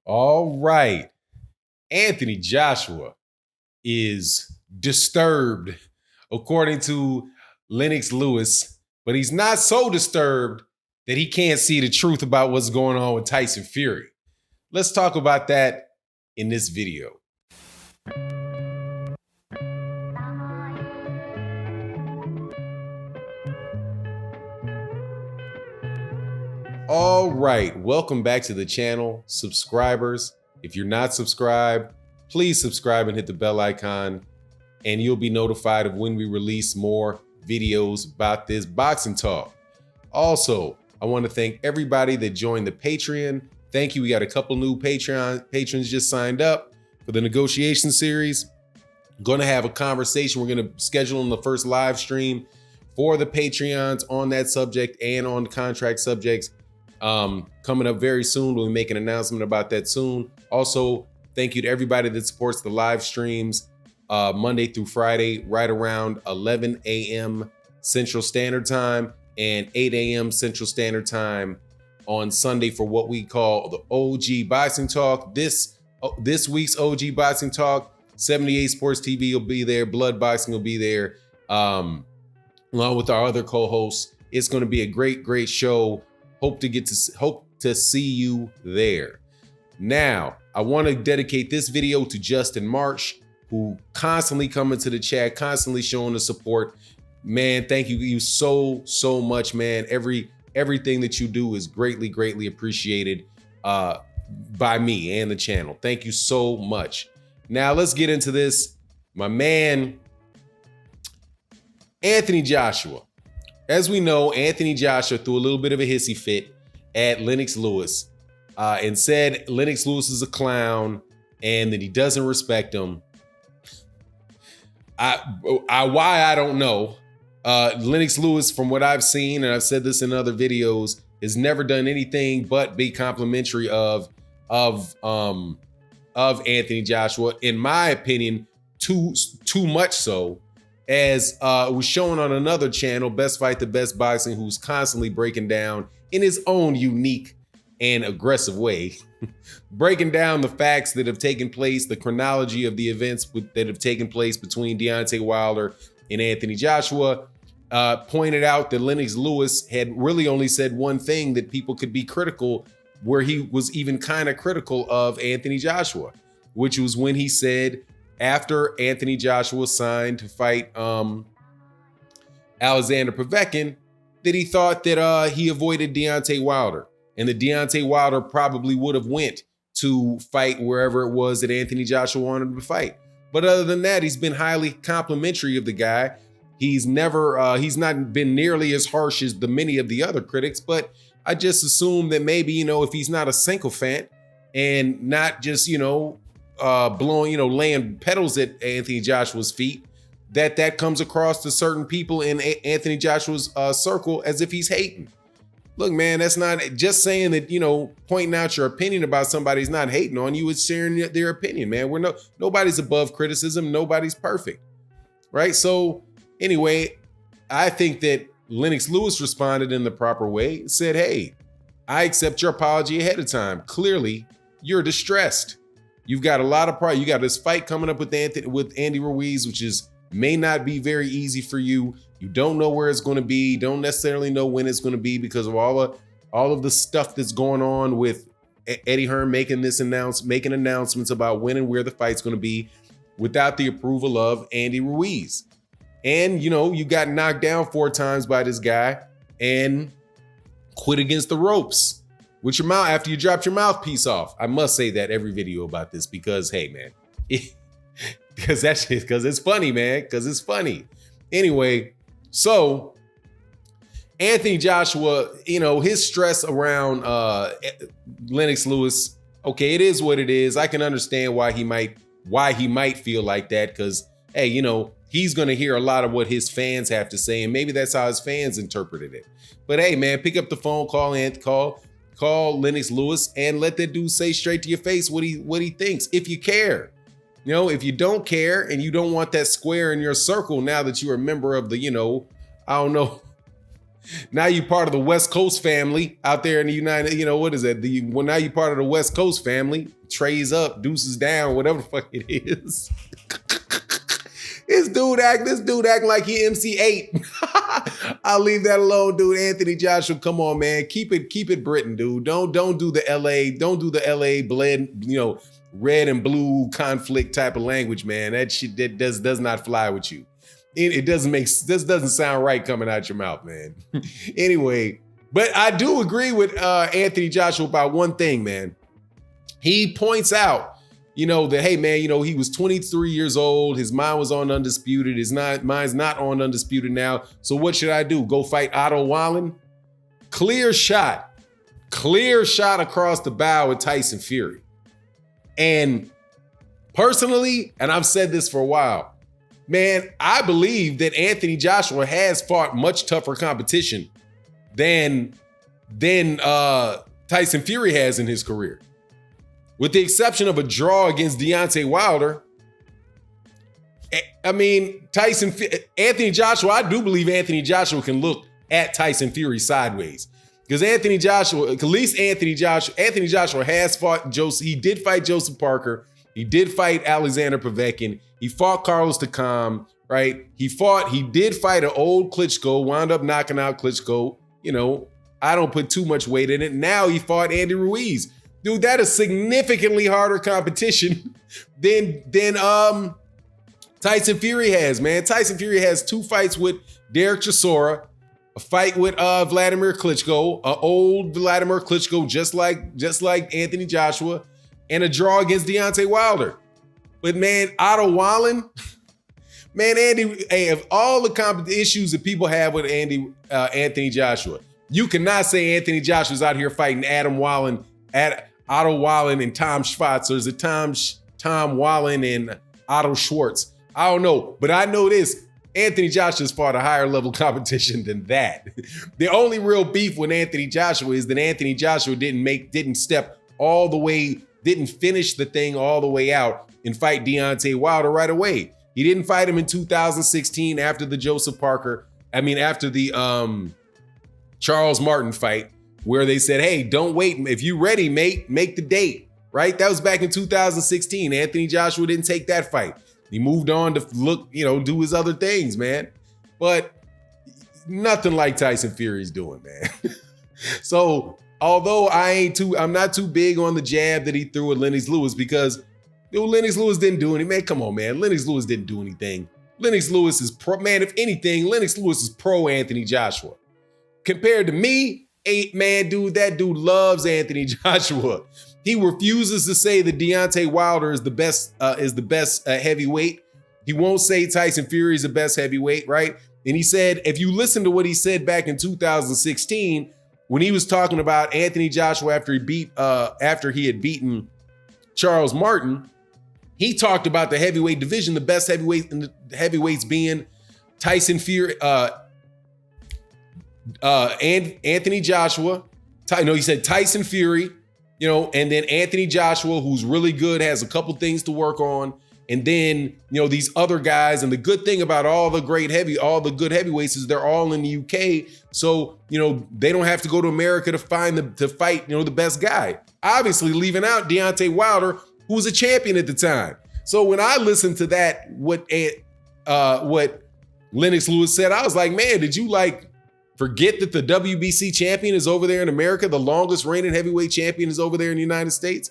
All right. Anthony Joshua is disturbed, according to Lennox Lewis, but he's not so disturbed that he can't see the truth about what's going on with Tyson Fury. Let's talk about that in this video. All right, welcome back to the channel, subscribers. If you're not subscribed, please subscribe and hit the bell icon, and you'll be notified of when we release more videos about this boxing talk. Also, I want to thank everybody that joined the Patreon. Thank you. We got a couple new patrons just signed up for the negotiation series. I'm going to have a conversation. We're going to schedule in the first live stream for the Patreons on that subject and on contract subjects. Coming up very soon. We'll make an announcement about that soon. Also, thank you to everybody that supports the live streams Monday through Friday, right around 11 a.m. Central Standard Time and 8 a.m. Central Standard Time on Sunday for what we call the OG Boxing Talk. This week's OG Boxing Talk, 78 Sports TV will be there. Blood Boxing will be there, along with our other co-hosts. It's going to be a great show. Hope to see you there. Now, I want to dedicate this video to Justin Marsh, who constantly coming to the chat, constantly showing the support. Man, thank you so much, man. Everything that you do is greatly appreciated by me and the channel. Thank you so much. Now let's get into this. My man, Anthony Joshua. As we know, Anthony Joshua threw a little bit of a hissy fit at Lennox Lewis and said Lennox Lewis is a clown and that he doesn't respect him. Why, I don't know. Lennox Lewis, from what I've seen, and I've said this in other videos, has never done anything but be complimentary of Anthony Joshua. In my opinion, too much so. As was shown on another channel, Best Fight the Best Boxing, who's constantly breaking down in his own unique and aggressive way, breaking down the facts that have taken place, the chronology of the events that have taken place between Deontay Wilder and Anthony Joshua, pointed out that Lennox Lewis had really only said one thing that people could be critical, where he was even kind of critical of Anthony Joshua, which was when he said, after Anthony Joshua signed to fight Alexander Povetkin, that he thought that he avoided Deontay Wilder, and that Deontay Wilder probably would have went to fight wherever it was that Anthony Joshua wanted to fight. But other than that, he's been highly complimentary of the guy. He's not been nearly as harsh as the many of the other critics, but I just assume that maybe, if he's not a sycophant and not just, blowing, laying petals at Anthony Joshua's feet, that comes across to certain people in Anthony Joshua's circle as if he's hating. Look, man, that's not just saying that, pointing out your opinion about somebody's not hating on you. It's sharing their opinion, man. Nobody's above criticism. Nobody's perfect, right? So anyway, I think that Lennox Lewis responded in the proper way, said, hey, I accept your apology ahead of time. Clearly, you're distressed. You've got a lot of pride. You got this fight coming up with Andy Ruiz, which may not be very easy for you. You don't know where it's going to be. Don't necessarily know when it's going to be because of all of the stuff that's going on with Eddie Hearn making announcements about when and where the fight's going to be without the approval of Andy Ruiz. And, you got knocked down 4 times by this guy and quit against the ropes with your mouth after you dropped your mouthpiece off. I must say that every video about this because, hey, man, because it's funny, man, because it's funny. Anyway, so Anthony Joshua, his stress around Lennox Lewis, okay, it is what it is. I can understand why he might feel like that because, hey, he's going to hear a lot of what his fans have to say, and maybe that's how his fans interpreted it. But hey, man, pick up the phone, call Lennox Lewis, and let that dude say straight to your face what he thinks, if you care. If you don't care and you don't want that square in your circle now that you're a member of the, I don't know, Now you part of the West Coast family out there in the United, what is that? Now you part of the West Coast family. Trays up, deuces down, whatever the fuck it is. This dude acting like he MC8. I'll leave that alone, dude. Anthony Joshua, come on, man. Keep it Britain, dude. Don't do the LA blend, red and blue conflict type of language, man. That shit that does not fly with you. It doesn't sound right coming out your mouth, man. Anyway, but I do agree with Anthony Joshua about one thing, man. He points out, that, hey, man, he was 23 years old. His mind was on Undisputed. Mine's not on Undisputed now. So what should I do? Go fight Otto Wallen? Clear shot across the bow with Tyson Fury. And personally, and I've said this for a while, man, I believe that Anthony Joshua has fought much tougher competition than Tyson Fury has in his career. With the exception of a draw against Deontay Wilder, I mean, Anthony Joshua, I do believe Anthony Joshua can look at Tyson Fury sideways. Because Anthony Joshua has fought Joseph. He did fight Joseph Parker. He did fight Alexander Povetkin. He fought Carlos Takam, right? He did fight an old Klitschko, wound up knocking out Klitschko. I don't put too much weight in it. Now he fought Andy Ruiz. Dude, that is significantly harder competition than Tyson Fury has, man. Tyson Fury has 2 fights with Derek Chisora, a fight with Vladimir Klitschko, an old Vladimir Klitschko, just like Anthony Joshua, and a draw against Deontay Wilder. But man, Otto Wallen, man, of all the issues that people have with Anthony Joshua, you cannot say Anthony Joshua's out here fighting Otto Wallen and Tom Schwartz, or is it Tom Wallen and Otto Schwartz? I don't know, but I know this. Anthony Joshua's fought a higher level competition than that. The only real beef with Anthony Joshua is that Anthony Joshua didn't finish the thing all the way out and fight Deontay Wilder right away. He didn't fight him in 2016 after the Charles Martin fight, where they said, hey, don't wait. If you ready, mate, make the date, right? That was back in 2016. Anthony Joshua didn't take that fight. He moved on to do his other things, man. But nothing like Tyson Fury's doing, man. So although I'm not too big on the jab that he threw at Lennox Lewis, because Lennox Lewis didn't do anything. Man, come on, man. Lennox Lewis didn't do anything. Lennox Lewis is pro, man. If anything, Lennox Lewis is pro Anthony Joshua. Compared to me, dude, that dude loves Anthony Joshua. He refuses to say that Deontay Wilder is the best heavyweight. He won't say Tyson Fury is the best heavyweight, right? And he said, if you listen to what he said back in 2016, when he was talking about Anthony Joshua after he had beaten Charles Martin, he talked about the heavyweight division, the best heavyweights being Tyson Fury, and Anthony Joshua. He said Tyson Fury, and then Anthony Joshua, who's really good, has a couple things to work on. And then, these other guys. And the good thing about all the good heavyweights is they're all in the UK. So, they don't have to go to America to fight, the best guy. Obviously leaving out Deontay Wilder, who was a champion at the time. So when I listened to that, what Lennox Lewis said, I was like, man, did you forget that the WBC champion is over there in America? The longest reigning heavyweight champion is over there in the United States.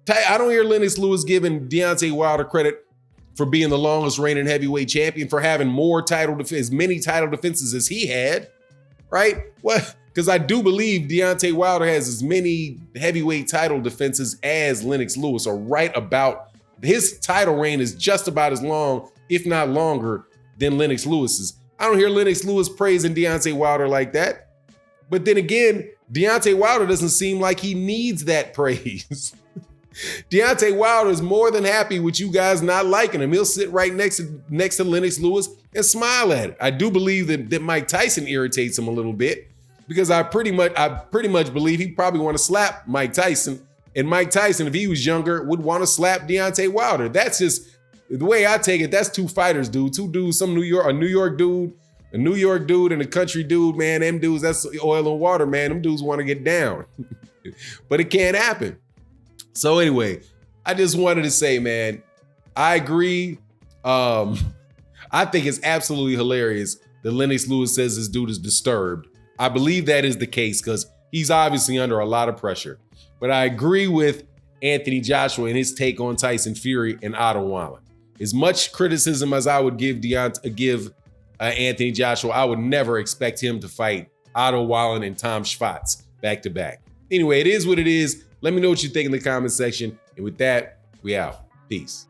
I don't hear Lennox Lewis giving Deontay Wilder credit for being the longest reigning heavyweight champion, for having as many title defenses as he had, right? What? Because I do believe Deontay Wilder has as many heavyweight title defenses as Lennox Lewis, or right about. His title reign is just about as long, if not longer, than Lennox Lewis's. I don't hear Lennox Lewis praising Deontay Wilder like that. But then again, Deontay Wilder doesn't seem like he needs that praise. Deontay Wilder is more than happy with you guys not liking him. He'll sit right next to Lennox Lewis and smile at it. I do believe that Mike Tyson irritates him a little bit, because I pretty much believe he probably want to slap Mike Tyson. And Mike Tyson, if he was younger, would want to slap Deontay Wilder. That's just the way I take it. That's two fighters, dude. Two dudes, a New York dude A New York dude and a country dude, man, them dudes, that's oil and water, man. Them dudes want to get down. But it can't happen. So anyway, I just wanted to say, man, I agree. I think it's absolutely hilarious that Lennox Lewis says this dude is disturbed. I believe that is the case because he's obviously under a lot of pressure. But I agree with Anthony Joshua and his take on Tyson Fury and Otto Wallin. As much criticism as I would give Anthony Joshua, I would never expect him to fight Otto Wallin and Tom Schwartz back to back. Anyway, it is what it is. Let me know what you think in the comment section. And with that, we out. Peace.